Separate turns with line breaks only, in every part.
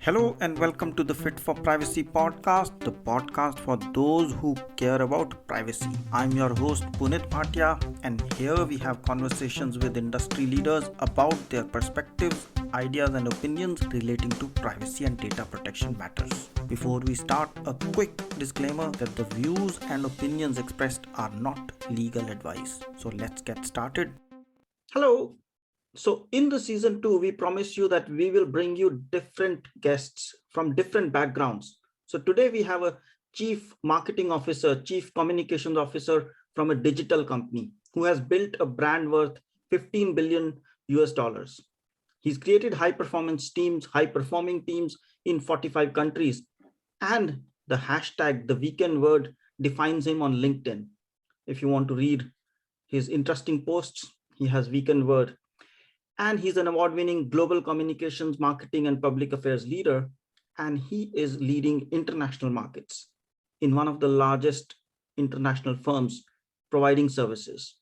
Hello and welcome to the Fit4Privacy Podcast, the podcast for those who care about privacy. I'm your host Punit, and here we have conversations with industry leaders about their perspectives, ideas and opinions relating to privacy and data protection matters. Before we start, a quick disclaimer that the views and opinions expressed are not legal advice. So let's get started. Hello. So in the season 2, we promise you that we will bring you different guests from different backgrounds. So today we have a chief marketing officer, chief communications officer from a digital company who has built a brand worth 15 billion US dollars. He's created high performing teams in 45 countries. And the hashtag, the weekend word, defines him on LinkedIn. If you want to read his interesting posts, he has weekend word. And he's an award-winning global communications, marketing, and public affairs leader. And he is leading international markets in one of the largest international firms providing services.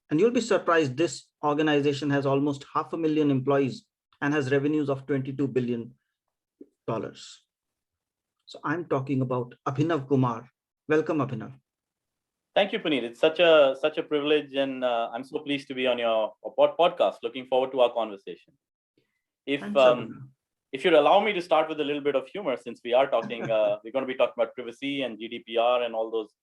And you'll be surprised, this organization has almost 500,000 employees and has revenues of $22 billion. So I'm talking about Abhinav Kumar. Welcome, Abhinav.
Thank you, Punit. It's such a privilege, and I'm so pleased to be on your podcast. Looking forward to our conversation. If you'd allow me to start with a little bit of humor, since we are talking, we're going to be talking about privacy and GDPR and all those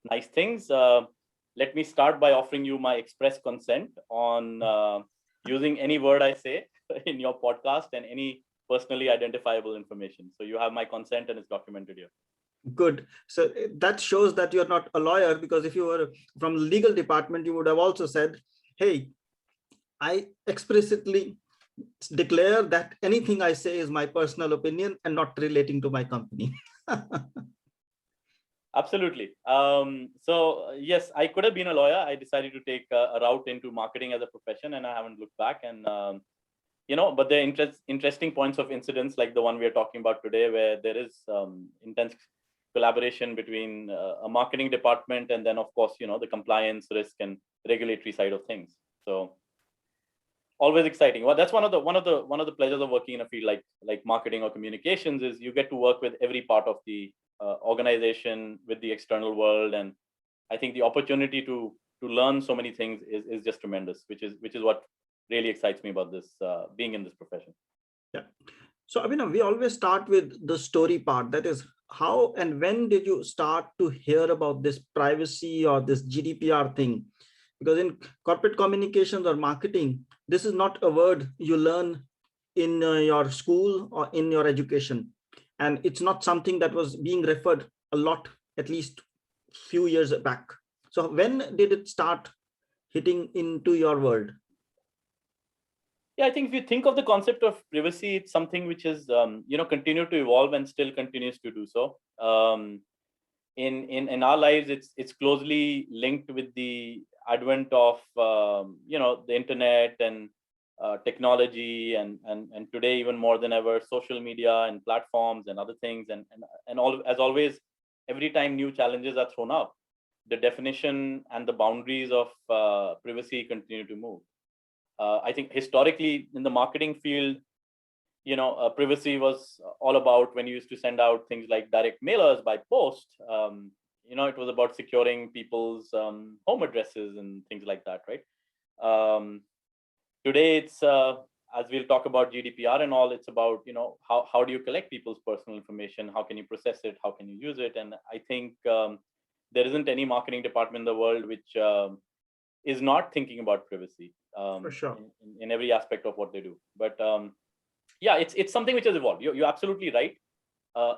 nice things. Let me start by offering you my express consent on using any word I say in your podcast and any personally identifiable information. So you have my consent, and it's documented here.
Good. So that shows that you're not a lawyer, because if you were from the legal department, you would have also said, hey, I explicitly declare that anything I say is my personal opinion and not relating to my company.
Absolutely. So yes, I could have been a lawyer. I decided to take a route into marketing as a profession, and I haven't looked back. And but there are interesting points of incidents like the one we are talking about today, where there is intense collaboration between a marketing department and then, of course, the compliance, risk, and regulatory side of things. So always exciting. Well, that's one of the pleasures of working in a field like marketing or communications, is you get to work with every part of the organization, with the external world, and I think the opportunity to learn so many things is just tremendous, which is what really excites me about this, being in this profession.
Yeah. So, Abhinav, we always start with the story part. That is, how and when did you start to hear about this privacy or this GDPR thing? Because in corporate communications or marketing, this is not a word you learn in your school or in your education. And it's not something that was being referred a lot, at least few years back. So when did it start hitting into your world?
Yeah, I think if you think of the concept of privacy, it's something which is, continued to evolve and still continues to do so. In our lives, it's closely linked with the advent of, the internet and technology, and today even more than ever, social media and platforms and other things, and all, as always, every time new challenges are thrown up, the definition and the boundaries of privacy continue to move. I think historically in the marketing field, privacy was all about when you used to send out things like direct mailers by post. It was about securing people's home addresses and things like that, right? Today, it's as we'll talk about GDPR and all, it's about how do you collect people's personal information? How can you process it? How can you use it? And I think there isn't any marketing department in the world which is not thinking about privacy.
For sure.
In every aspect of what they do. But it's something which has evolved. You're absolutely right.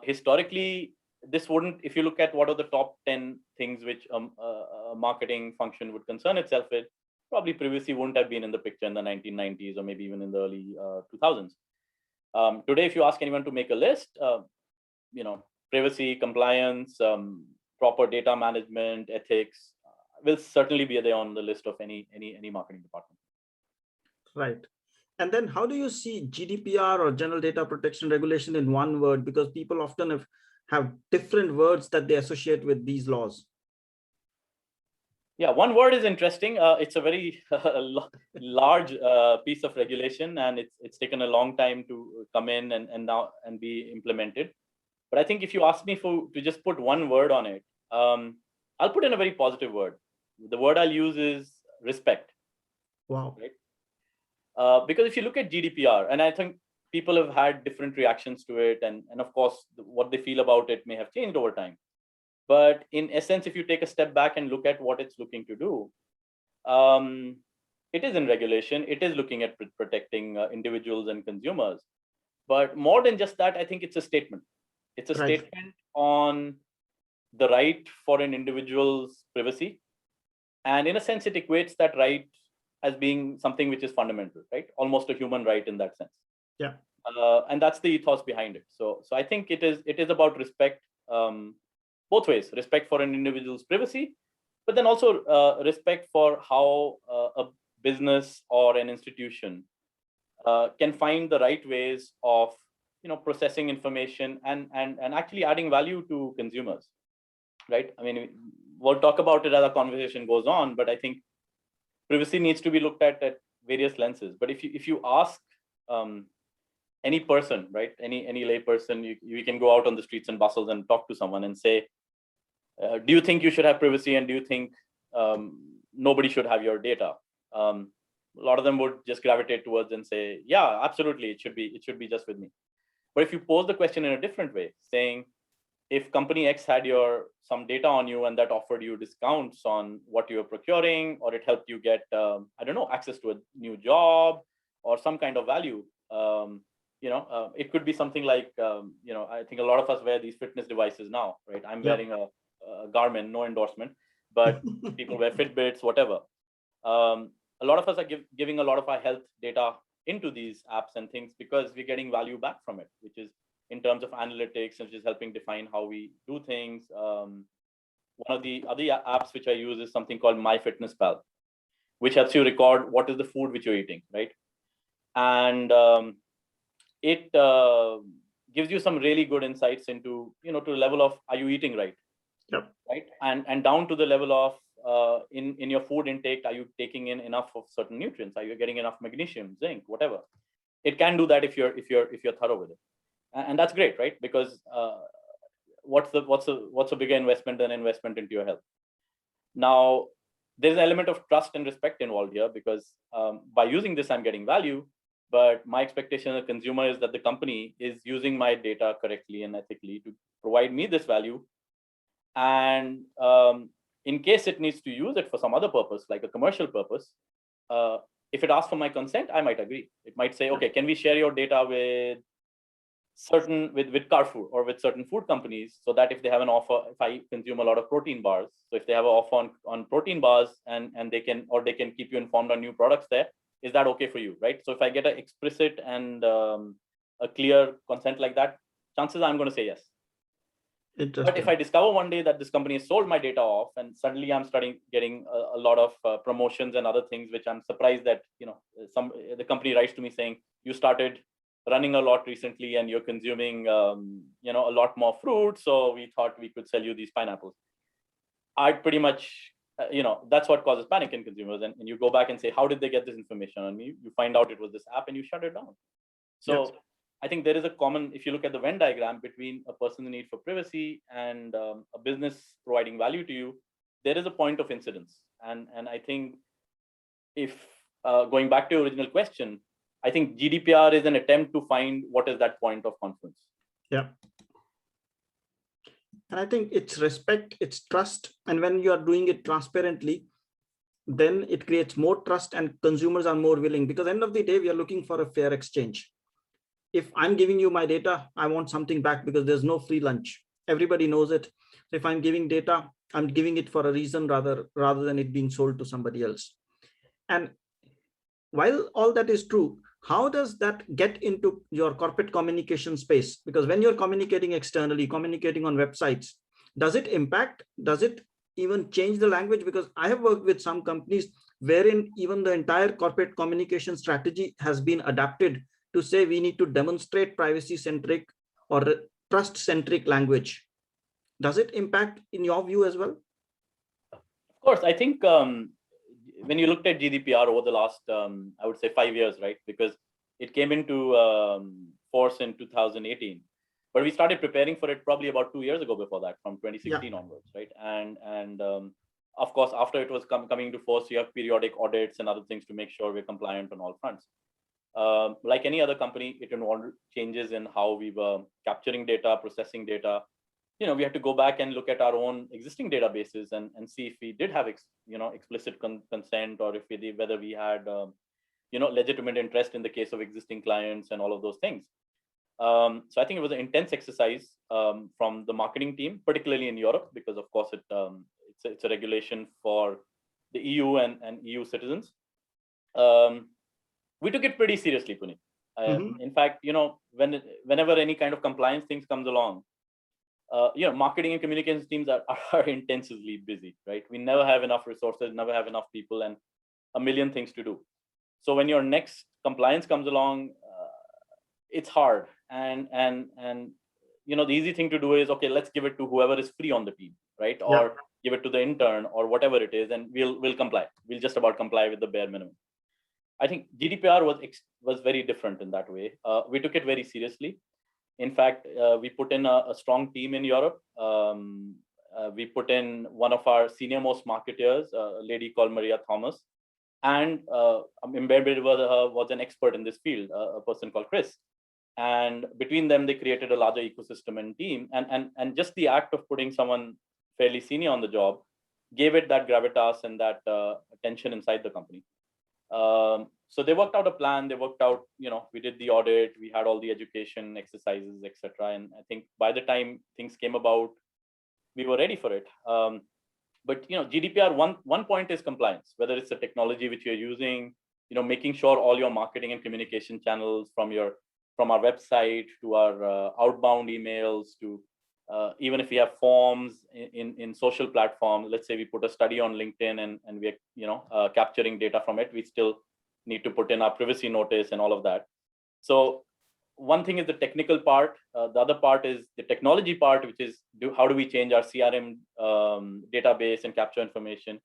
Historically, this wouldn't, if you look at what are the top 10 things which a marketing function would concern itself with, probably privacy wouldn't have been in the picture in the 1990s or maybe even in the early 2000s. Today, if you ask anyone to make a list, privacy, compliance, proper data management, ethics, will certainly be there on the list of any marketing department.
Right. And then how do you see GDPR or general data protection regulation in one word? Because people often have different words that they associate with these laws.
Yeah, one word is interesting. It's a very large piece of regulation, and it's taken a long time to come in and now and be implemented. But I think if you ask me to just put one word on it, I'll put in a very positive word. The word I'll use is respect.
Wow.
Right? Because if you look at GDPR, and I think people have had different reactions to it, and of course, what they feel about it may have changed over time. But in essence, if you take a step back and look at what it's looking to do, it is in regulation. It is looking at protecting individuals and consumers. But more than just that, I think it's a statement. It's a
Right.
statement on the right for an individual's privacy. And in a sense, it equates that right as being something which is fundamental, right? Almost a human right in that sense.
Yeah.
And that's the ethos behind it. So I think it is about respect, both ways: respect for an individual's privacy, but then also respect for how a business or an institution can find the right ways of processing information and actually adding value to consumers, right? I mean, we'll talk about it as the conversation goes on, but I think privacy needs to be looked at various lenses. But if you ask any person, right, any lay person, you can go out on the streets and bustles and talk to someone and say, do you think you should have privacy, and do you think nobody should have your data? A lot of them would just gravitate towards and say, yeah, absolutely, it should be just with me. But if you pose the question in a different way, saying, if company X had some data on you and that offered you discounts on what you're procuring, or it helped you get I don't know, access to a new job or some kind of value, it could be something like I think a lot of us wear these fitness devices now, right? I'm
Yeah.
wearing a Garmin, no endorsement, but people wear Fitbits, whatever. A lot of us are giving a lot of our health data into these apps and things because we're getting value back from it, which is in terms of analytics, which is helping define how we do things. One of the other apps which I use is something called MyFitnessPal, which helps you record what is the food which you're eating, right? And it gives you some really good insights into, to the level of, are you eating right?
Yep.
Right? And down to the level of, in your food intake, are you taking in enough of certain nutrients? Are you getting enough magnesium, zinc, whatever? It can do that if you're thorough with it. And that's great, right? Because what's a bigger investment than investment into your health? Now, there's an element of trust and respect involved here, because by using this, I'm getting value. But my expectation as a consumer is that the company is using my data correctly and ethically to provide me this value. And in case it needs to use it for some other purpose, like a commercial purpose, if it asks for my consent, I might agree. It might say, okay, can we share your data with Carrefour or with certain food companies, so that if they have an offer, if I consume a lot of protein bars, so if they have an offer on protein bars and they can keep you informed on new products there, is that okay for you, right? So if I get an explicit and a clear consent like that, chances are I'm going to say yes. But if I discover one day that this company has sold my data off, and suddenly I'm getting a lot of promotions and other things, which I'm surprised that the company writes to me saying, you started running a lot recently and you're consuming a lot more fruit, so we thought we could sell you these pineapples. I pretty much that's what causes panic in consumers, and you go back and say, how did they get this information on me? You find out it was this app and you shut it down. So yes. I think there is a common, if you look at the Venn diagram between a person's need for privacy and a business providing value to you, there is a point of incidence. And I think if going back to your original question, I think GDPR is an attempt to find what is that point of confluence.
Yeah. And I think it's respect, it's trust. And when you are doing it transparently, then it creates more trust and consumers are more willing, because end of the day, we are looking for a fair exchange. If I'm giving you my data, I want something back, because there's no free lunch. Everybody knows it. So if I'm giving data, I'm giving it for a reason rather than it being sold to somebody else. And while all that is true, how does that get into your corporate communication space? Because when you're communicating externally, communicating on websites, does it impact? Does it even change the language? Because I have worked with some companies wherein even the entire corporate communication strategy has been adapted to say we need to demonstrate privacy-centric or trust-centric language. Does it impact in your view as well?
Of course, I think when you looked at GDPR over the last, I would say 5 years, right? Because it came into force in 2018, but we started preparing for it probably about 2 years ago before that, from 2016 onwards, right? And of course, after it was coming into force, you have periodic audits and other things to make sure we're compliant on all fronts. Like any other company, it involved changes in how we were capturing data, processing data. We had to go back and look at our own existing databases and see if we did have explicit consent, or if whether we had legitimate interest in the case of existing clients and all of those things. So I think it was an intense exercise from the marketing team, particularly in Europe, because of course it's a regulation for the EU and EU citizens. We took it pretty seriously, Punit. In fact, whenever any kind of compliance things comes along, marketing and communications teams are intensively busy, right? We never have enough resources, never have enough people, and a million things to do. So when your next compliance comes along, it's hard. And the easy thing to do is, okay, let's give it to whoever is free on the team, right? Or give it to the intern or whatever it is, and we'll comply. We'll just about comply with the bare minimum. I think GDPR was very different in that way. We took it very seriously. In fact, we put in a strong team in Europe. We put in one of our senior most marketers, a lady called Maria Thomas, and embedded was an expert in this field, a person called Chris. And between them, they created a larger ecosystem and team. And just the act of putting someone fairly senior on the job gave it that gravitas and that attention inside the company. So they worked out a plan. They worked out, we did the audit, we had all the education exercises, etc. And I think by the time things came about, we were ready for it. But GDPR, one point is compliance, whether it's the technology which you're using, making sure all your marketing and communication channels from our website to our outbound emails to even if we have forms in social platforms. Let's say we put a study on LinkedIn and we're capturing data from it, we still need to put in our privacy notice and all of that. So one thing is the technical part. The other part is the technology part, which is how do we change our CRM database and capture information.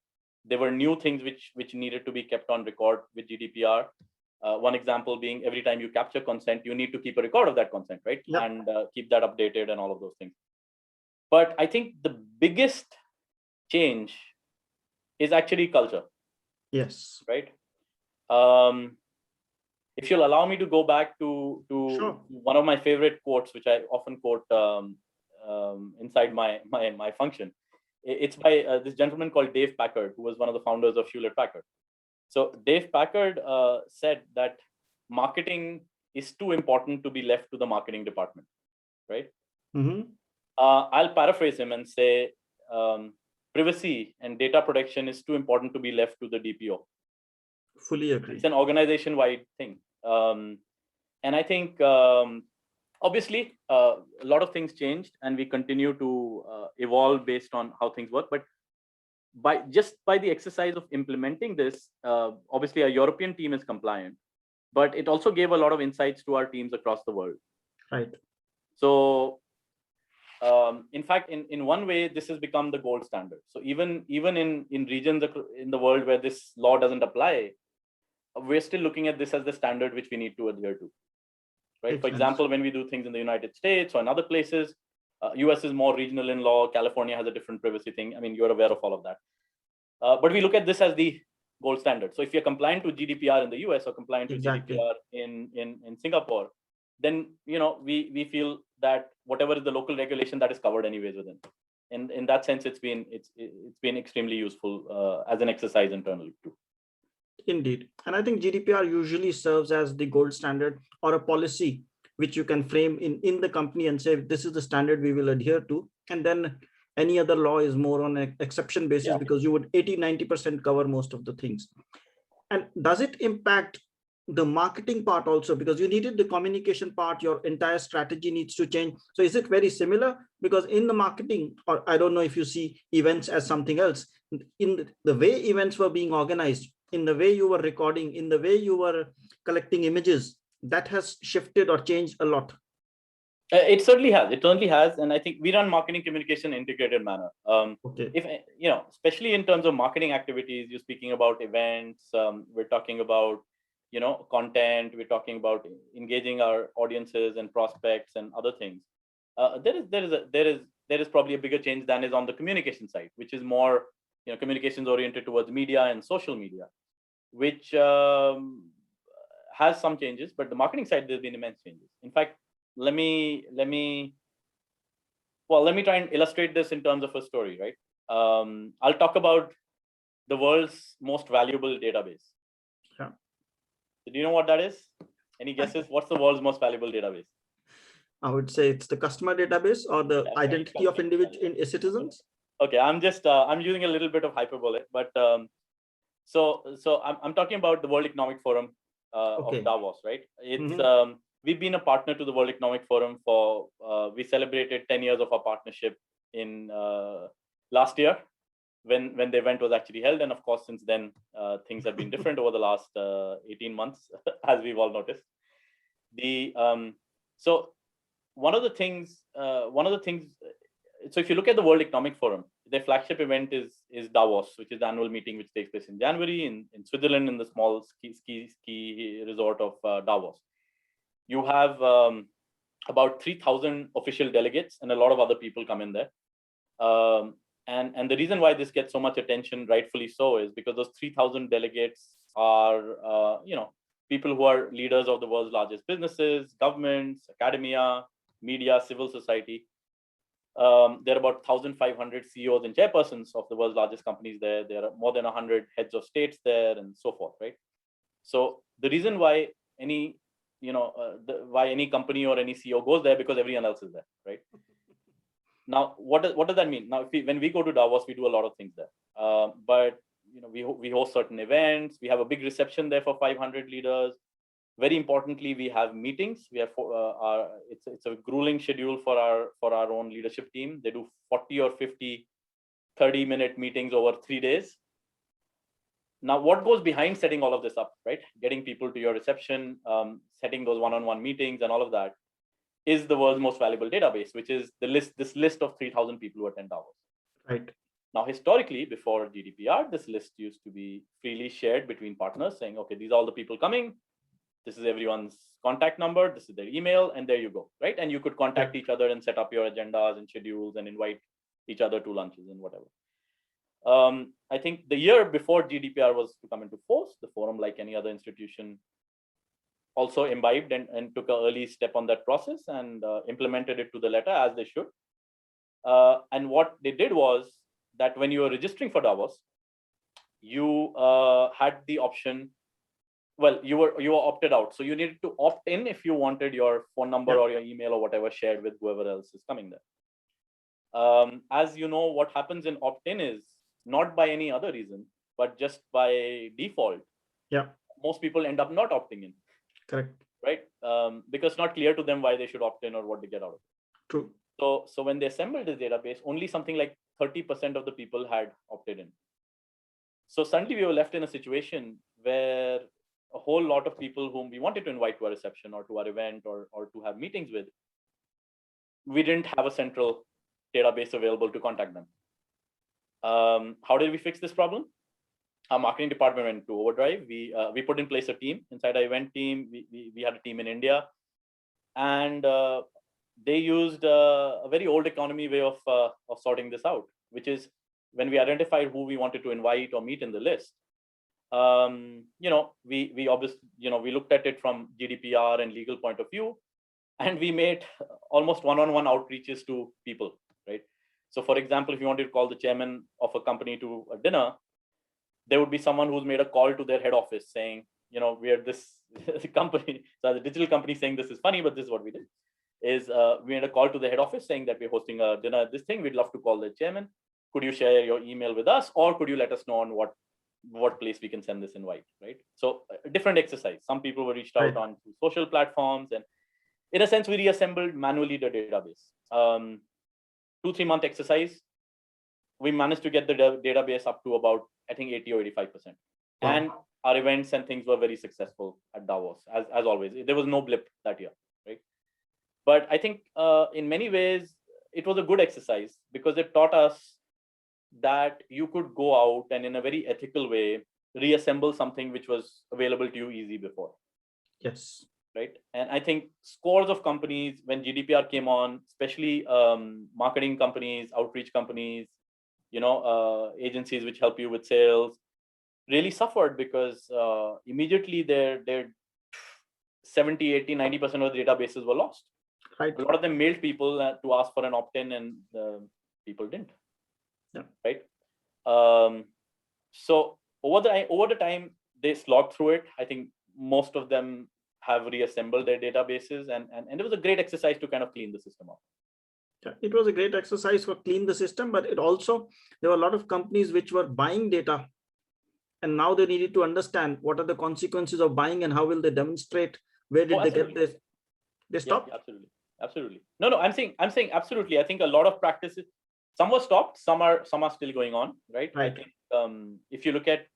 There were new things which needed to be kept on record with GDPR. One example being, every time you capture consent, you need to keep a record of that consent, right? Yep. And keep that updated and all of those things. But I think the biggest change is actually culture.
Yes.
Right. If you'll allow me to go back to
Sure.
One of my favorite quotes, which I often quote inside my function. It's by this gentleman called Dave Packard, who was one of the founders of Hewlett-Packard. So Dave Packard said that marketing is too important to be left to the marketing department, right?
Mm-hmm.
I'll paraphrase him and say privacy and data protection is too important to be left to the DPO.
Fully agree.
It's an organization-wide thing. And I think, obviously, a lot of things changed and we continue to evolve based on how things work. But by the exercise of implementing this, obviously, a European team is compliant, but it also gave a lot of insights to our teams across the world.
Right.
So, in fact, in one way, this has become the gold standard. So even in regions in the world where this law doesn't apply, we're still looking at this as the standard which we need to adhere to, right? For example, when we do things in the United States or in other places, US is more regional in law. California has a different privacy thing. I mean, you're aware of all of that. But we look at this as the gold standard. So if you're compliant to GDPR in the US or compliant to GDPR in Singapore, then we feel that whatever is the local regulation, that is covered anyways within. And in that sense, it's been extremely useful as an exercise internally too.
Indeed. And I think GDPR usually serves as the gold standard or a policy which you can frame in the company and say, this is the standard we will adhere to. And then any other law is more on an exception basis, because you would 80-90% cover most of the things. And does it impact the marketing part also? Because you needed the communication part, your entire strategy needs to change. So is it very similar? Because in the marketing, or I don't know if you see events as something else, in the way events were being organized, in the way you were recording, in the way you were collecting images, that has shifted or changed a lot.
It certainly has. It certainly has, and I think we run marketing communication in integrated manner.
Okay.
If especially in terms of marketing activities, you're speaking about events. We're talking about content. We're talking about engaging our audiences and prospects and other things. There is probably a bigger change than is on the communication side, which is more communications oriented towards media and social media, which has some changes. But the marketing side, there's been immense changes. In fact, let me try and illustrate this in terms of a story, right? I'll talk about the world's most valuable database.
Yeah.
Do you know what that is? Any guesses? What's the world's most valuable database?
I would say it's the customer database or the identity of individual citizens.
Okay, I'm using a little bit of hyperbole, but so I'm talking about the World Economic Forum of Davos, right? It's we've been a partner to the World Economic Forum for we celebrated 10 years of our partnership in last year when the event was actually held, and of course since then things have been different over the last 18 months, as we've all noticed. So one of the things so if you look at the World Economic Forum, their flagship event is Davos, which is the annual meeting which takes place in January in Switzerland, in the small ski resort of Davos. You have about 3,000 official delegates, and a lot of other people come in there. And the reason why this gets so much attention, rightfully so, is because those 3,000 delegates are people who are leaders of the world's largest businesses, governments, academia, media, civil society. There are about 1,500 CEOs and chairpersons of the world's largest companies there. There are more than 100 heads of states there, and so forth, right? So the reason why any company or any CEO goes there, because everyone else is there, right? Now, what does that mean? Now, when we go to Davos, we do a lot of things there. But we host certain events. We have a big reception there for 500 leaders. Very importantly, we have meetings. We have it's a grueling schedule for our own leadership team. They do 40 or 50 30-minute meetings over 3 days. Now, what goes behind setting all of this up, right? Getting people to your reception, setting those one-on-one meetings and all of that is the world's most valuable database, which is this list of 3,000 people who attend Davos.
Right.
Now, historically, before GDPR, this list used to be freely shared between partners, saying, okay, these are all the people coming. This is everyone's contact number. This is their email, and there you go, right? And you could contact each other and set up your agendas and schedules and invite each other to lunches and whatever. I think the year before GDPR was to come into force, the forum, like any other institution, also imbibed and took an early step on that process and implemented it to the letter, as they should. And what they did was that when you were registering for Davos, you had the option. Well, you were opted out, so you needed to opt in if you wanted your phone number or your email or whatever shared with whoever else is coming there. As you know, what happens in opt-in is not by any other reason, but just by default.
Yeah.
Most people end up not opting in.
Correct.
Right? Because it's not clear to them why they should opt in or what they get out of it.
True.
So when they assembled this database, only something like 30% of the people had opted in. So suddenly we were left in a situation where a whole lot of people whom we wanted to invite to our reception or to our event or to have meetings with, we didn't have a central database available to contact them. How did we fix this problem? Our marketing department went to overdrive. We put in place a team inside our event team. We had a team in India, and they used a very old economy way of sorting this out, which is when we identified who we wanted to invite or meet in the list. We obviously we looked at it from GDPR and legal point of view, and we made almost one-on-one outreaches to people, right? So, for example, if you wanted to call the chairman of a company to a dinner, there would be someone who's made a call to their head office saying, we are this company, so the digital company saying this is funny, but this is what we did. Is we made a call to the head office saying that we're hosting a dinner at this thing. We'd love to call the chairman. Could you share your email with us, or could you let us know on what place we can send this invite, right? So a different exercise. Some people were reached out on social platforms, and in a sense, we reassembled manually the database. 2-3 month exercise, we managed to get the database up to about, I think, 80 or 85%. Wow. And our events and things were very successful at Davos, as always. There was no blip that year, right? But I think in many ways, it was a good exercise because it taught us that you could go out and in a very ethical way, reassemble something which was available to you easy before.
Yes.
Right. And I think scores of companies, when GDPR came on, especially marketing companies, outreach companies, agencies which help you with sales, really suffered because immediately their 70, 80, 90% of the databases were lost.
Right.
A lot of them mailed people to ask for an opt-in, and people didn't.
Yeah.
Right. So over the time they slogged through it. I think most of them have reassembled their databases, and it was a great exercise to kind of clean the system up.
Yeah, it was a great exercise for clean the system, but it also, there were a lot of companies which were buying data, and now they needed to understand what are the consequences of buying and how will they demonstrate, where did they get this. They stopped.
Yeah, absolutely. No, I'm saying absolutely. I think a lot of practices, some were stopped, some are still going on, right? I think if you look at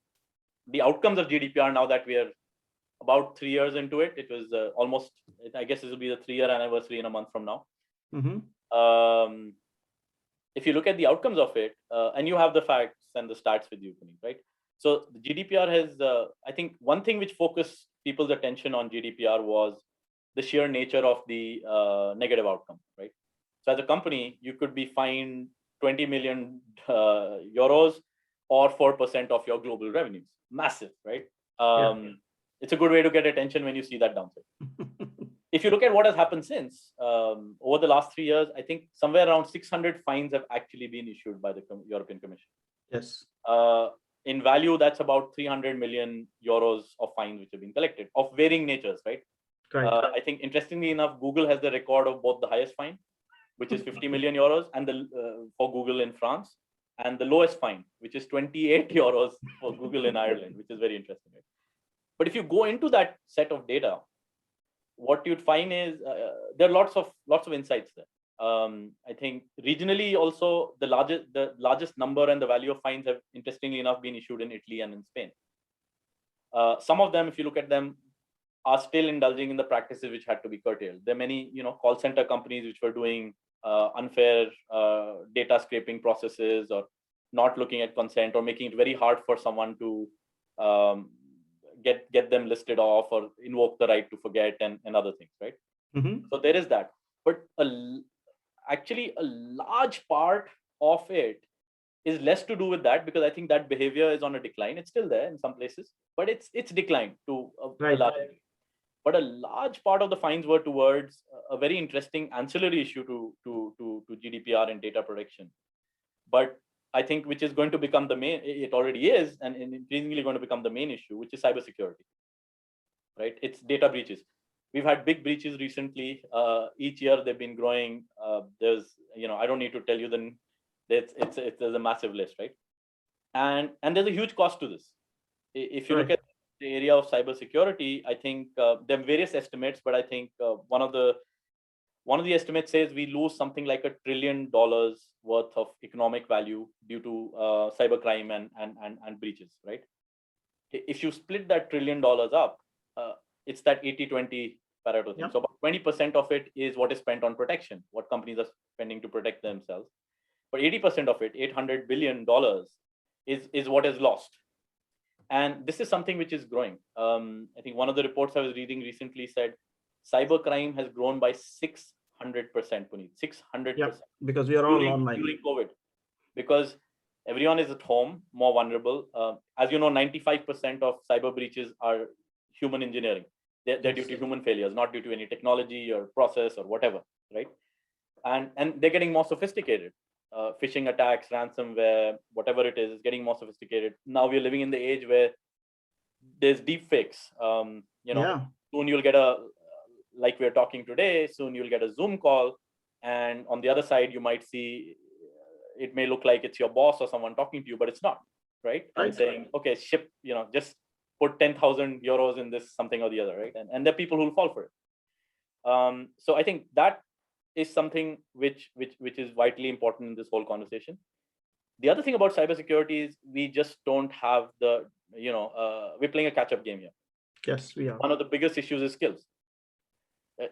the outcomes of GDPR now that we are about 3 years into it, it was almost, I guess this will be the 3-year anniversary in a month from now. If you look at the outcomes of it, and you have the facts and the stats with you, Punit, right? So the GDPR has, I think one thing which focused people's attention on GDPR was the sheer nature of the negative outcome, right? So as a company, you could be fined 20 million euros or 4% of your global revenues. Massive, right? It's a good way to get attention when you see that downside. If you look at what has happened since, over the last 3 years, I think somewhere around 600 fines have actually been issued by the European Commission.
Yes.
In value, that's about 300 million euros of fines which have been collected of varying natures, right? I think interestingly enough, Google has the record of both the highest fine, which is 50 million euros, and for Google in France, and the lowest fine, which is 28 euros for Google in Ireland, which is very interesting. Right? But if you go into that set of data, what you'd find is there are lots of insights there. I think regionally also the largest number and the value of fines have, interestingly enough, been issued in Italy and in Spain. Some of them, if you look at them, are still indulging in the practices which had to be curtailed. There are many, call center companies which were doing unfair data scraping processes, or not looking at consent, or making it very hard for someone to get them listed off or invoke the right to forget and other things, right? So there is that. But actually a large part of it is less to do with that, because I think that behavior is on a decline. It's still there in some places, but it's declined to a large degree. But a large part of the fines were towards a very interesting ancillary issue to GDPR and data protection. But I think which is going to become the main, it already is, and increasingly going to become the main issue, which is cybersecurity, right? It's data breaches. We've had big breaches recently. Each year they've been growing. There's, I don't need to tell you there's a massive list, right? And there's a huge cost to this. If you look at the area of cybersecurity, I think there are various estimates, but I think one of the estimates says we lose something like $1 trillion worth of economic value due to cybercrime and breaches, right? If you split that $1 trillion up, it's that 80-20 Pareto thing. So about 20% of it is what is spent on protection, what companies are spending to protect themselves. But 80% of it, $800 billion, is what is lost. And this is something which is growing. I think one of the reports I was reading recently said cybercrime has grown by 600%, Punit, 600%.
Yeah, because we are all online.
During COVID, because everyone is at home, more vulnerable. As you know, 95% of cyber breaches are human engineering. They're due to human failures, not due to any technology or process or whatever, right? And they're getting more sophisticated. Phishing attacks, ransomware, whatever it is getting more sophisticated. Now we're living in the age where there's deep fakes. Soon you'll get like we're talking today, soon you'll get a Zoom call, and on the other side you might see it may look like it's your boss or someone talking to you, but it's not, right? And saying, okay, ship, just put 10,000 euros in this something or the other, right? And there are people who will fall for it. So I think that is something which is vitally important in this whole conversation. The other thing about cybersecurity is we just don't have we're playing a catch-up game here.
Yes, we are.
One of the biggest issues is skills,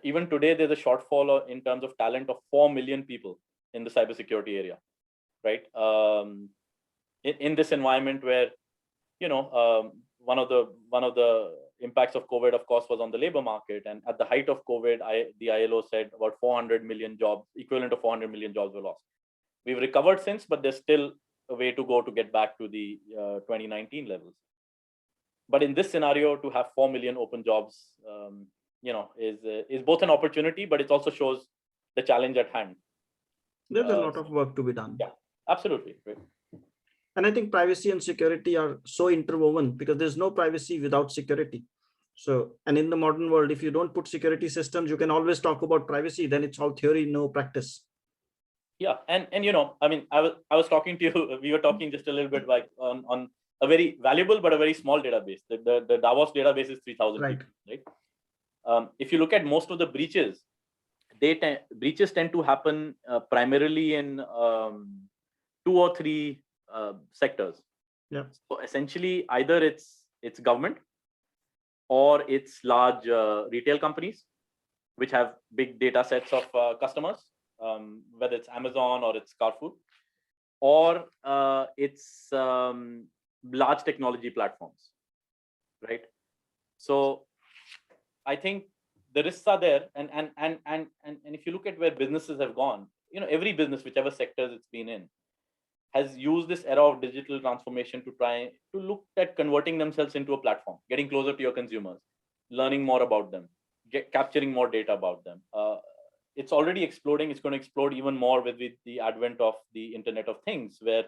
even today, there's a shortfall in terms of talent of 4 million people in the cybersecurity area, right? In this environment where, one of the impacts of COVID, of course, was on the labor market. And at the height of COVID, the ILO said about 400 million jobs, equivalent to 400 million jobs were lost. We've recovered since, but there's still a way to go to get back to the 2019 levels. But in this scenario, to have 4 million open jobs, is both an opportunity, but it also shows the challenge at hand.
There's a lot of work to be done.
Yeah, absolutely. Right.
And I think privacy and security are so interwoven because there's no privacy without security. So, and in the modern world, if you don't put security systems, you can always talk about privacy, then it's all theory, no practice.
Yeah. And I was talking to you, we were talking just a little bit like on a very valuable, but a very small database. The Davos database is 3,000
right.
people, right? If you look at most of the breaches, breaches tend to happen primarily in 2 or 3 sectors.
Yeah.
So essentially, either it's government or it's large retail companies which have big data sets of customers, whether it's Amazon or it's Carrefour, or it's large technology platforms, right? So I think the risks are there, and if you look at where businesses have gone, every business, whichever sectors it's been in, has used this era of digital transformation to try to look at converting themselves into a platform, getting closer to your consumers, learning more about them, capturing more data about them. It's already exploding. It's going to explode even more with the advent of the Internet of Things, where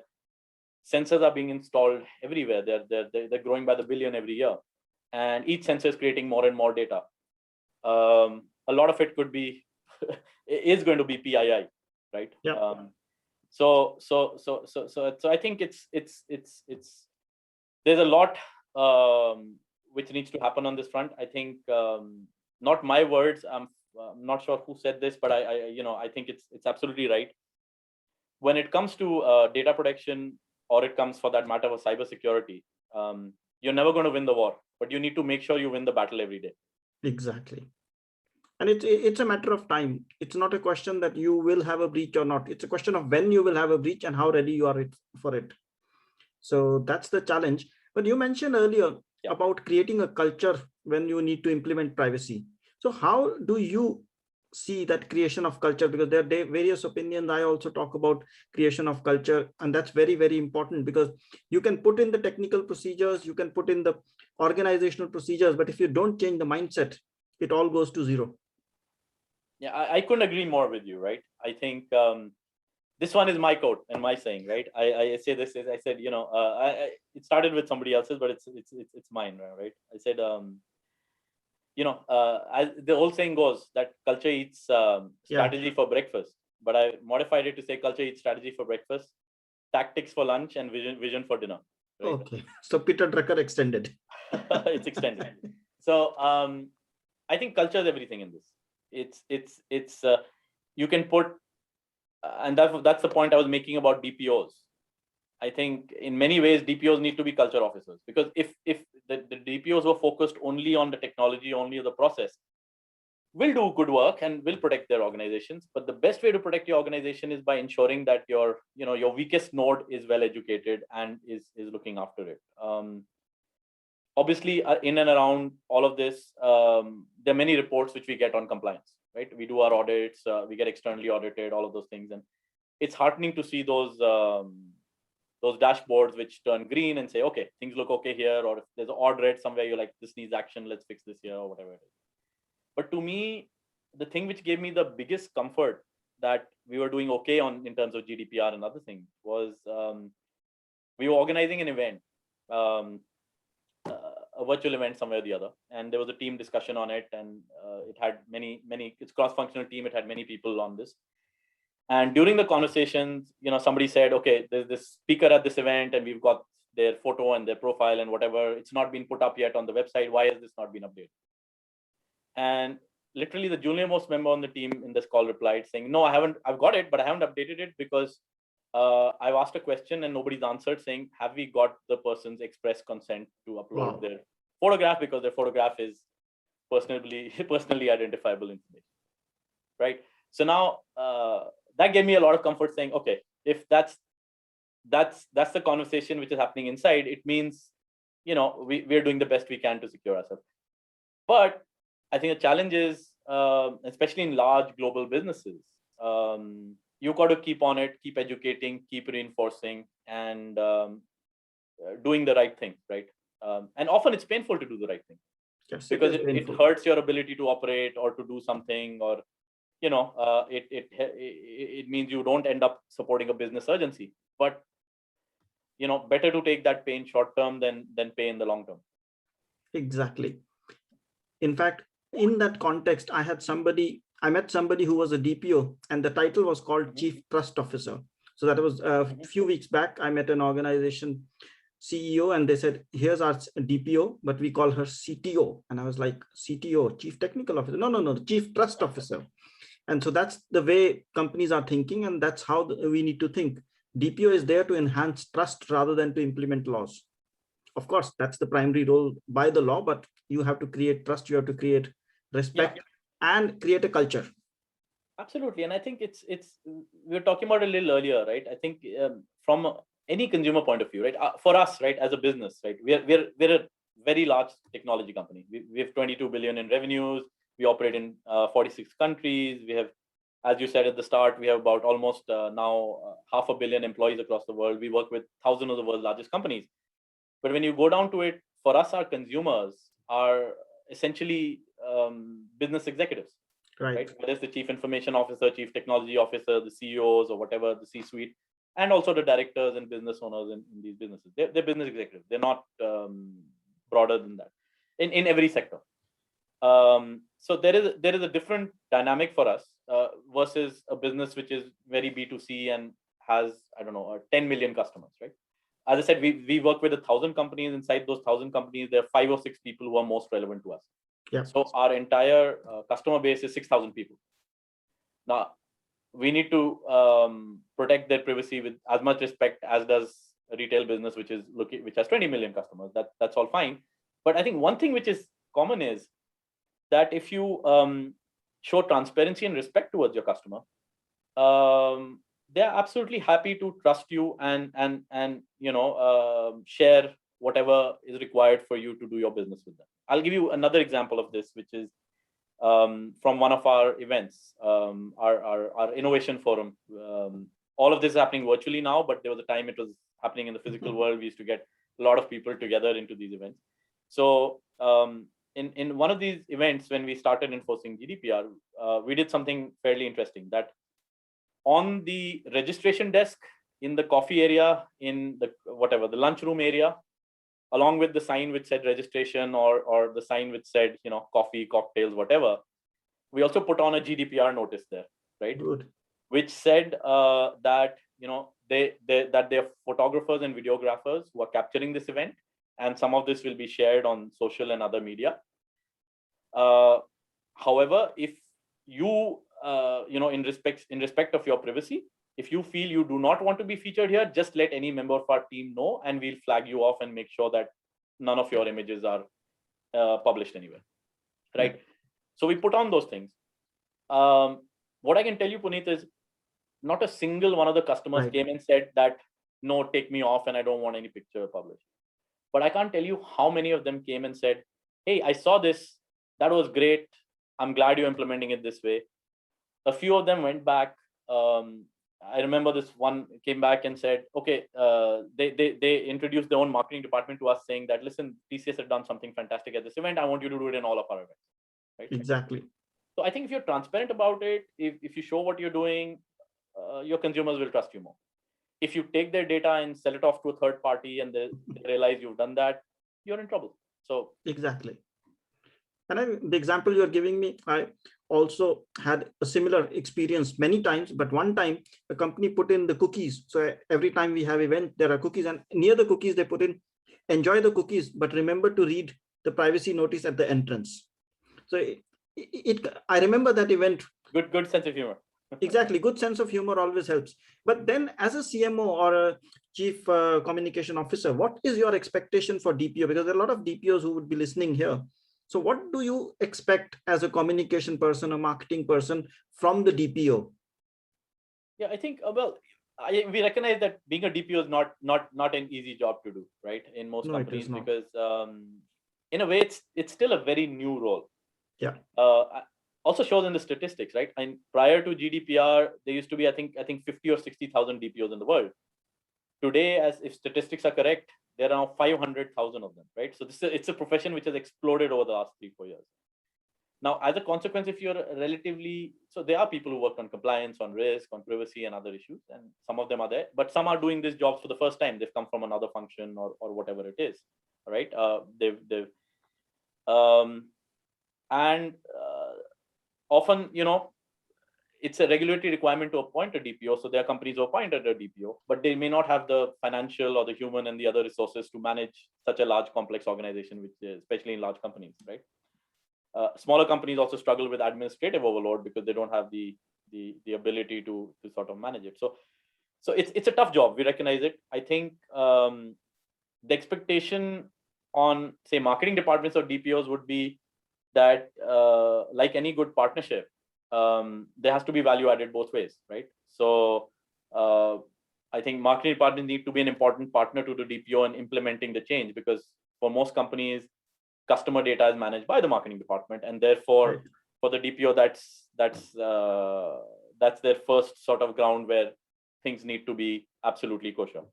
sensors are being installed everywhere. They're growing by the billion every year, and each sensor is creating more and more data. A lot of it could be is going to be PII, right?
Yeah.
So I think it's there's a lot which needs to happen on this front. I think not my words. I'm not sure who said this, but I think it's absolutely right. When it comes to data protection, or it comes for that matter of cybersecurity, you're never going to win the war, but you need to make sure you win the battle every day.
Exactly. And it's a matter of time. It's not a question that you will have a breach or not. It's a question of when you will have a breach and how ready you are for it. So that's the challenge. But you mentioned earlier about creating a culture when you need to implement privacy. So how do you see that creation of culture? Because there are various opinions. I also talk about creation of culture, and that's very, very important, because you can put in the technical procedures, you can put in the organizational procedures, but if you don't change the mindset, it all goes to zero.
Yeah, I couldn't agree more with you, right? I think this one is my quote and my saying, right? I say this is, I said, it started with somebody else's, but it's mine, right? I said, as the old saying goes, that culture eats strategy for breakfast, but I modified it to say culture eats strategy for breakfast, tactics for lunch, and vision for dinner. Right?
Okay, so Peter Drucker extended.
It's extended. So I think culture is everything in this. It's you can put, and that's the point I was making about DPOs. I think in many ways DPOs need to be culture officers, because if the DPOs were focused only on the technology, only on the process, will do good work and will protect their organizations. But the best way to protect your organization is by ensuring that your weakest node is well educated and is looking after it. Obviously, in and around all of this, there are many reports which we get on compliance, right? We do our audits, we get externally audited, all of those things. And it's heartening to see those dashboards which turn green and say, okay, things look okay here. Or if there's an odd red somewhere, you're like, this needs action, let's fix this here, or whatever it is. But to me, the thing which gave me the biggest comfort that we were doing okay in terms of GDPR and other things was we were organizing an event. A virtual event somewhere or the other, and there was a team discussion on it, and it had many it's cross-functional team. It had many people on this, and during the conversations, somebody said, okay, there's this speaker at this event, and we've got their photo and their profile and whatever. It's not been put up yet on the website. Why has this not been updated? And literally the junior most member on the team in this call replied saying, no, I've got it, but I haven't updated it because I've asked a question and nobody's answered, saying, have we got the person's express consent to upload their photograph, because their photograph is personally identifiable information, right? So now that gave me a lot of comfort, saying, okay, if that's the conversation which is happening inside, it means, we're doing the best we can to secure ourselves. But I think the challenge is, especially in large global businesses, you got to keep on it, keep educating, keep reinforcing, and doing the right thing, right? And often it's painful to do the right thing,
Yes,
because
is
it
painful.
hurts your ability to operate or to do something, or it means you don't end up supporting a business urgency. But better to take that pain short term than pay in the long term.
Exactly. In fact, in that context, I met somebody who was a DPO, and the title was called Chief Trust Officer. So that was a few weeks back. I met an organization CEO, and they said, here's our DPO, but we call her CTO. And I was like, CTO, Chief Technical Officer? No, Chief Trust Officer. And so that's the way companies are thinking, and that's how we need to think. DPO is there to enhance trust rather than to implement laws. Of course, that's the primary role by the law, but you have to create trust, you have to create respect, and create a culture.
Absolutely. And I think it's we were talking about it a little earlier, right? I think from any consumer point of view, right? For us, right, as a business, right, we're a very large technology company. We have 22 billion in revenues. We operate in 46 countries. We have, as you said at the start, we have about almost now 500 million employees across the world. We work with thousands of the world's largest companies. But when you go down to it, for us, our consumers are essentially business executives, right? Whether it's the chief information officer, chief technology officer, the CEOs, or whatever, the C-suite, and also the directors and business owners in these businesses. They're business executives. They're not broader than that in every sector. So there is a different dynamic for us versus a business which is very B2C and has, 10 million customers, right? As I said, we work with 1,000 companies. Inside those 1,000 companies, there are 5 or 6 people who are most relevant to us.
Yeah.
So our entire customer base is 6,000 people. Now, we need to protect their privacy with as much respect as does a retail business, which has 20 million customers. That's all fine. But I think one thing which is common is that if you show transparency and respect towards your customer, they're absolutely happy to trust you and share whatever is required for you to do your business with them. I'll give you another example of this, which is from one of our events, our innovation forum. All of this is happening virtually now, but there was a time it was happening in the physical world. We used to get a lot of people together into these events. So in one of these events, when we started enforcing GDPR, we did something fairly interesting, that on the registration desk, in the coffee area, in the lunchroom area, along with the sign which said registration or the sign which said, coffee, cocktails, whatever, we also put on a GDPR notice there, right?
Good.
Which said that, that they're photographers and videographers who are capturing this event, and some of this will be shared on social and other media. However, if you, in respect of your privacy, if you feel you do not want to be featured here, just let any member of our team know, and we'll flag you off and make sure that none of your images are published anywhere, right? Mm-hmm. So we put on those things. What I can tell you, Punit, is not a single one of the customers came and said that, no, take me off and I don't want any picture published. But I can't tell you how many of them came and said, hey, I saw this. That was great. I'm glad you're implementing it this way. A few of them went back. I remember this one came back and said, okay, they introduced their own marketing department to us, saying that, listen, TCS had done something fantastic at this event. I want you to do it in all of our events. Right?
Exactly.
So I think if you're transparent about it, if you show what you're doing, your consumers will trust you more. If you take their data and sell it off to a third party and they realize you've done that, you're in trouble. So
exactly. And the example you're giving me, I also had a similar experience many times, but one time a company put in the cookies. So every time we have event, there are cookies, and near the cookies, they put in, enjoy the cookies, but remember to read the privacy notice at the entrance. So I remember that event.
Good sense of humor.
Exactly. Good sense of humor always helps. But then as a CMO or a chief communication officer, what is your expectation for DPO? Because there are a lot of DPOs who would be listening here. So what do you expect as a communication person, a marketing person from the DPO?
Yeah, I think we recognize that being a DPO is not an easy job to do, right? In most
No, it
companies,
is not.
because in a way it's still a very new role.
Yeah.
Also shows in the statistics, right? And prior to GDPR, there used to be I think 50 or 60,000 DPOs in the world. Today, as if statistics are correct, there are now 500,000 of them, right? So it's a profession which has exploded over the last 3-4 years. Now, as a consequence, if you're so there are people who work on compliance, on risk, on privacy, and other issues, and some of them are there, but some are doing these jobs for the first time. They've come from another function or whatever it is, right? Um, and often, it's a regulatory requirement to appoint a DPO. So there are companies who appointed a DPO, but they may not have the financial or the human and the other resources to manage such a large, complex organization, which is, especially in large companies, right? Smaller companies also struggle with administrative overload because they don't have the ability to sort of manage it. So it's a tough job. We recognize it. I think the expectation on, say, marketing departments or DPOs would be that, like any good partnership, there has to be value added both ways, right? So I think marketing departments need to be an important partner to the DPO in implementing the change, because for most companies, customer data is managed by the marketing department, and therefore,
Right.
for the DPO, that's their first sort of ground where things need to be absolutely kosher.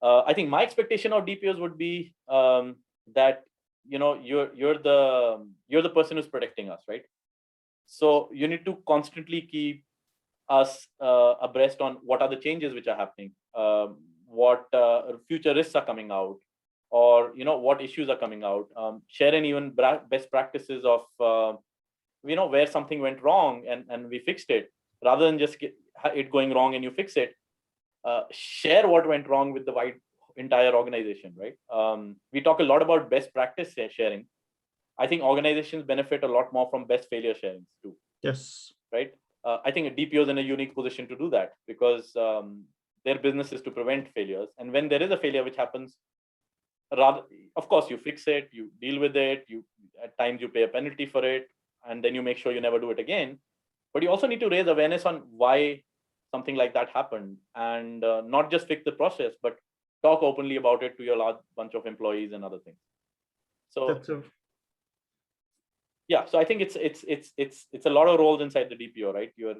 I think my expectation of DPOs would be that you're the person who's protecting us, right? So you need to constantly keep us abreast on what are the changes which are happening, what future risks are coming out, or what issues are coming out. Share and even best practices of where something went wrong and we fixed it, rather than just it going wrong and you fix it. Share what went wrong with the entire organization, right? We talk a lot about best practice sharing. I think organizations benefit a lot more from best failure sharing too.
Yes.
Right. I think a DPO is in a unique position to do that, because their business is to prevent failures. And when there is a failure which happens, of course, you fix it, you deal with it, at times you pay a penalty for it, and then you make sure you never do it again. But you also need to raise awareness on why something like that happened, and not just fix the process, but talk openly about it to your large bunch of employees and other things. So yeah, so I think it's a lot of roles inside the DPO, right? You're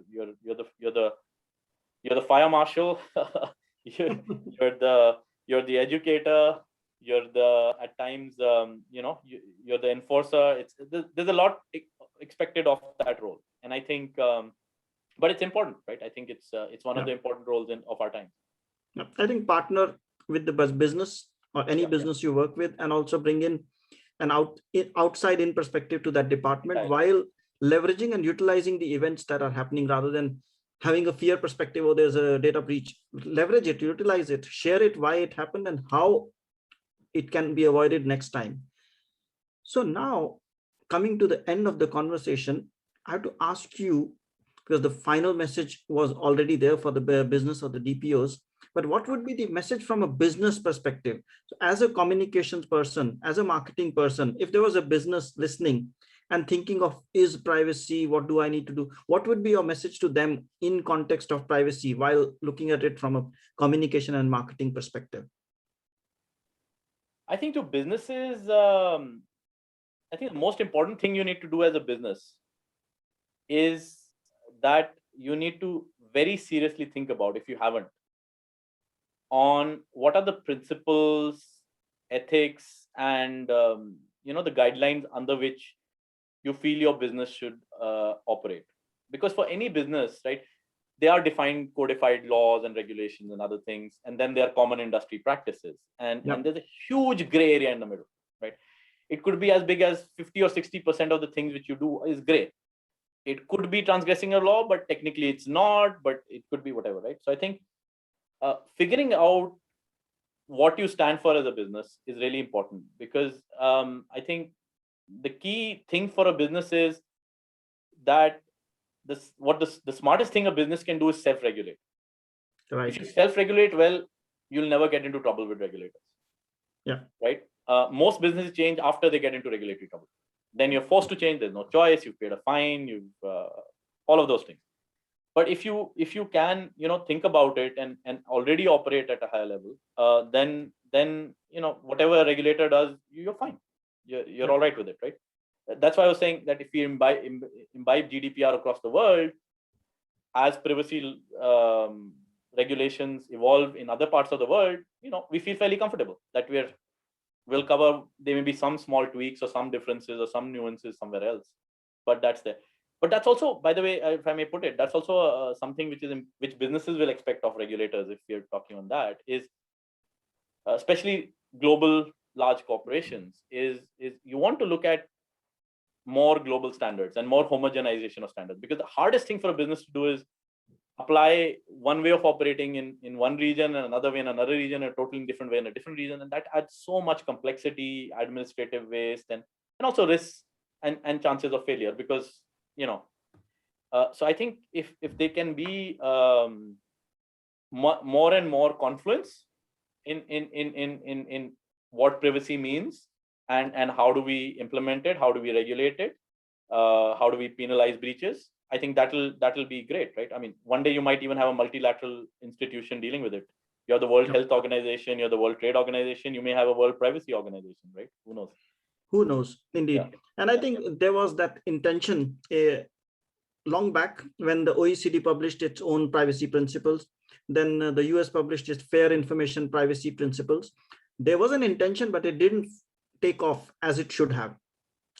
the fire marshal, you're the educator, you're at times you're the enforcer. There's a lot expected of that role, and I think but it's important, right? I think it's one of the important roles of our time.
I think partner with the business or any business you work with, and also bring in an outside in perspective to that department, while leveraging and utilizing the events that are happening, rather than having a fear perspective, or there's a data breach. Leverage it, utilize it, share it, why it happened and how it can be avoided next time. So now, coming to the end of the conversation, I have to ask you, because the final message was already there for the business or the DPOs, but what would be the message from a business perspective? So as a communications person, as a marketing person, if there was a business listening and thinking of, is privacy, what do I need to do? What would be your message to them in context of privacy, while looking at it from a communication and marketing perspective?
I think to businesses, I think the most important thing you need to do as a business is that you need to very seriously think about, if you haven't, on what are the principles, ethics, and the guidelines under which you feel your business should operate. Because for any business, right, there are defined codified laws and regulations and other things, and then there are common industry practices, and there's a huge gray area in the middle, right? It could be as big as 50 or 60% of the things which you do is gray. It could be transgressing a law, but technically it's not, but it could be whatever, right? So I think figuring out what you stand for as a business is really important, because I think the key thing for a business is that the smartest thing a business can do is self-regulate.
Right.
If you self-regulate well, you'll never get into trouble with regulators.
Yeah.
Right. Most businesses change after they get into regulatory trouble. then you're forced to change. There's no choice. You've paid a fine. All of those things. But if you can, think about it and already operate at a higher level, then whatever a regulator does, you're fine. You're all right with it, right? That's why I was saying that if we imbibe GDPR across the world, as privacy regulations evolve in other parts of the world, we feel fairly comfortable that we'll cover. There may be some small tweaks or some differences or some nuances somewhere else, but that's there. But that's also, by the way, if I may put it, that's also something which businesses will expect of regulators. If we're talking on that, is especially global large corporations, is you want to look at more global standards and more homogenization of standards, because the hardest thing for a business to do is apply one way of operating in one region and another way in another region, a totally different way in a different region, and that adds so much complexity, administrative waste, and also risks and chances of failure. Because so I think if they can be more and more confluence in what privacy means and how do we implement it, how do we regulate it, how do we penalize breaches, I think that'll be great, right? I mean, one day you might even have a multilateral institution dealing with it. You're the World Health Organization, you're the World Trade Organization, you may have a World Privacy Organization, right? Who knows?
Indeed. Yeah. And I think there was that intention long back when the OECD published its own privacy principles. Then the US published its Fair Information Privacy Principles. There was an intention, but it didn't take off as it should have.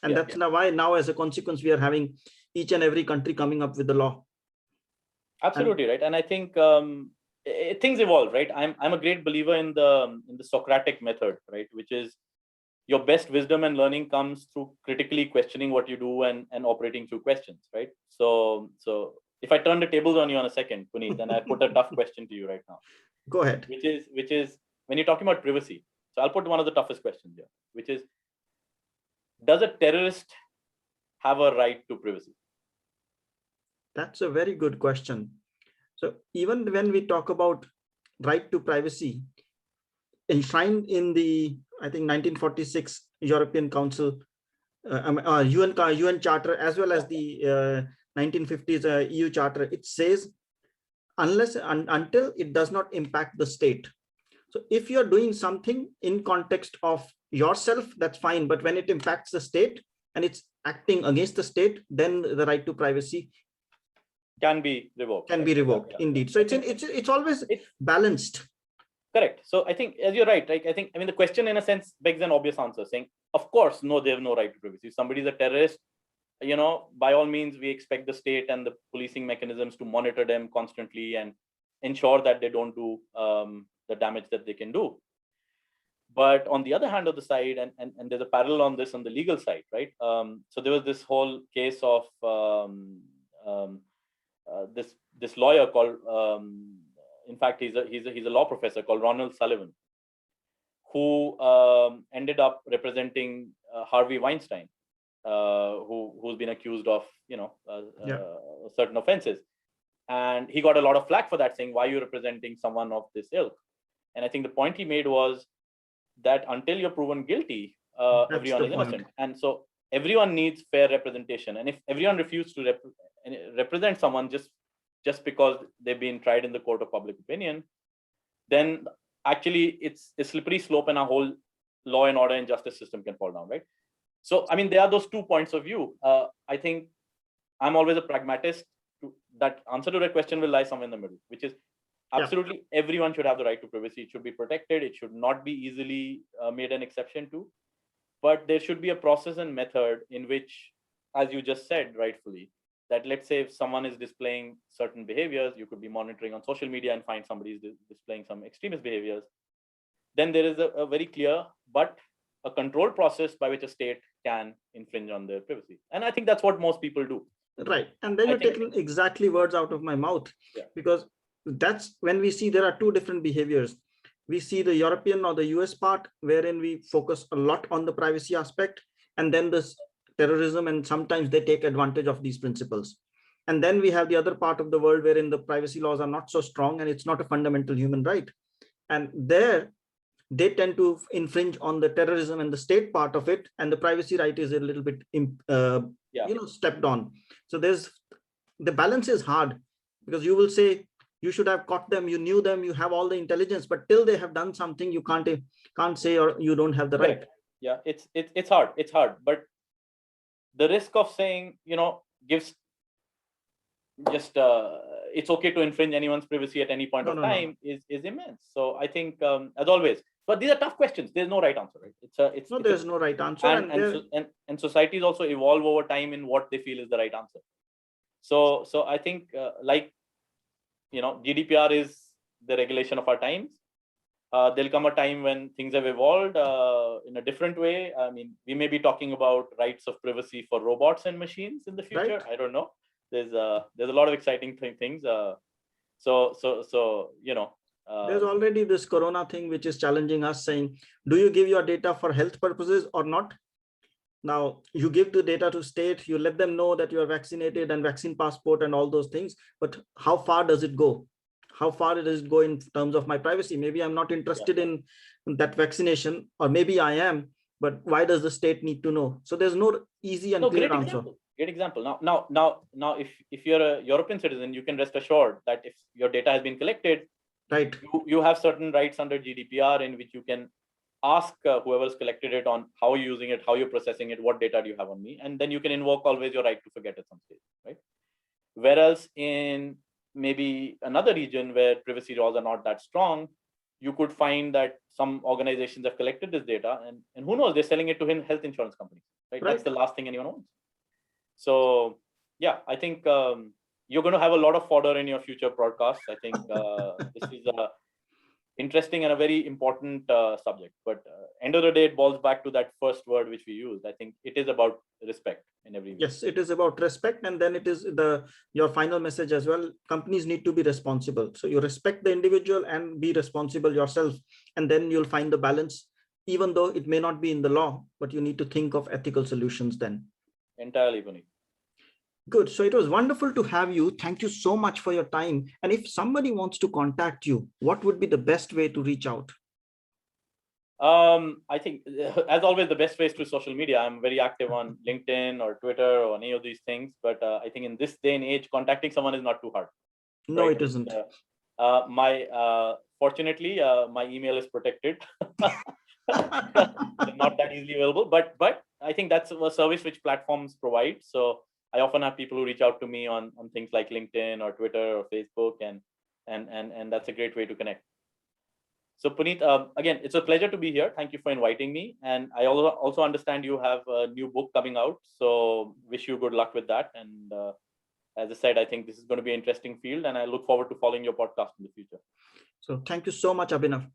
And that's why now, as a consequence, we are having each and every country coming up with the law.
Absolutely, right. And I think things evolve, right? I'm a great believer in the Socratic method, right? Which is your best wisdom and learning comes through critically questioning what you do and operating through questions, right? So if I turn the tables on you on a second, Punit, and I put a tough question to you right now.
Go ahead.
Which is when you're talking about privacy. So I'll put one of the toughest questions here, which is, does a terrorist have a right to privacy?
That's a very good question. So even when we talk about right to privacy, enshrined in the, I think, 1946 European Council, UN Charter, as well as the 1950s EU Charter, it says until it does not impact the state. So if you're doing something in context of yourself, that's fine. But when it impacts the state and it's acting against the state, then the right to privacy
can be revoked.
Indeed. So it's always balanced.
Correct. So I think, as you're right, I mean, the question in a sense begs an obvious answer, saying, of course, no, they have no right to privacy. If somebody's a terrorist, by all means, we expect the state and the policing mechanisms to monitor them constantly and ensure that they don't do the damage that they can do. But on the other hand of the side, and there's a parallel on this on the legal side, right? So there was this whole case of this lawyer called, in fact, he's a law professor called Ronald Sullivan, who ended up representing Harvey Weinstein, who's been accused of certain offenses, and he got a lot of flack for that, saying, why are you representing someone of this ilk? And I think the point he made was that until you're proven guilty, everyone is innocent. And so everyone needs fair representation. And if everyone refuses to represent someone just because they've been tried in the court of public opinion, then actually it's a slippery slope and our whole law and order and justice system can fall down, right? So, I mean, there are those 2 points of view. I think I'm always a pragmatist. That answer to that question will lie somewhere in the middle, which is absolutely everyone should have the right to privacy. It should be protected. It should not be easily made an exception to. But there should be a process and method in which, as you just said rightfully, that let's say if someone is displaying certain behaviors, you could be monitoring on social media and find somebody is displaying some extremist behaviors, then there is a very clear but a controlled process by which a state can infringe on their privacy. And I think that's what most people do.
Right. And then you're taking exactly words out of my mouth, because that's when we see there are 2 different behaviors. We see the European or the US part, wherein we focus a lot on the privacy aspect, and then this terrorism, and sometimes they take advantage of these principles. And then we have the other part of the world wherein the privacy laws are not so strong and it's not a fundamental human right. And there, they tend to infringe on the terrorism and the state part of it, and the privacy right is a little bit stepped on. So there's the balance is hard, because you will say you should have caught them, you knew them, you have all the intelligence, but till they have done something, you can't say, or you don't have the right.
Yeah, it's hard, but the risk of saying, gives just it's okay to infringe anyone's privacy at any point of time is immense. So I think, as always, but these are tough questions. There's no right answer, right?
There's no right answer,
and societies also evolve over time in what they feel is the right answer. So I think, GDPR is the regulation of our times. There'll come a time when things have evolved in a different way. I mean, we may be talking about rights of privacy for robots and machines in the future. Right. I don't know. There's a lot of exciting things. There's
already this corona thing which is challenging us, saying, do you give your data for health purposes or not? Now, you give the data to state, you let them know that you are vaccinated and vaccine passport and all those things, but how far does it go? How far does it go in terms of my privacy? Maybe I'm not interested in that vaccination, or maybe I am, but why does the state need to know? So there's no easy and clear answer.
Great example. Now, if you're a European citizen, you can rest assured that if your data has been collected,
right,
you have certain rights under GDPR in which you can ask whoever's collected it on how you're using it, how you're processing it, what data do you have on me, and then you can invoke always your right to forget at some stage, right? Whereas in maybe another region where privacy laws are not that strong, you could find that some organizations have collected this data, and who knows, they're selling it to health insurance companies, right? That's the last thing anyone wants. So yeah, I think you're going to have a lot of fodder in your future broadcasts. I think this is a interesting and a very important subject, but end of the day, it boils back to that first word which we used. I think it is about respect in every way.
Yes, it is about respect, and then it is your final message as well. Companies need to be responsible, so you respect the individual and be responsible yourself, and then you'll find the balance, even though it may not be in the law, but you need to think of ethical solutions then.
Entirely, Punit.
Good. So it was wonderful to have you. Thank you so much for your time. And if somebody wants to contact you, what would be the best way to reach out?
I think, as always, the best way is through social media. I'm very active on LinkedIn or Twitter or any of these things. But I think in this day and age, contacting someone is not too hard.
No, right? It isn't.
Fortunately, my email is protected. Not that easily available, but I think that's a service which platforms provide. So I often have people who reach out to me on things like LinkedIn or Twitter or Facebook, and that's a great way to connect. So Punit, again, it's a pleasure to be here. Thank you for inviting me. And I also understand you have a new book coming out. So wish you good luck with that. And as I said, I think this is going to be an interesting field, and I look forward to following your podcast in the future.
So thank you so much, Abhinav.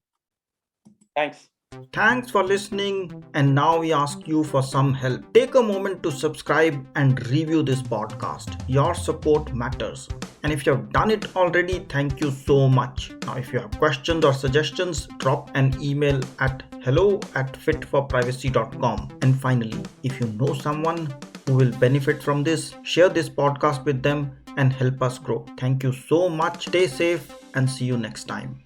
Thanks.
Thanks for listening, and now we ask you for some help. Take a moment to subscribe and review this podcast. Your support matters. And if you have done it already, thank you so much. Now, if you have questions or suggestions, drop an email at hello@fit4privacy.com. And finally, if you know someone who will benefit from this, share this podcast with them and help us grow. Thank you so much. Stay safe and see you next time.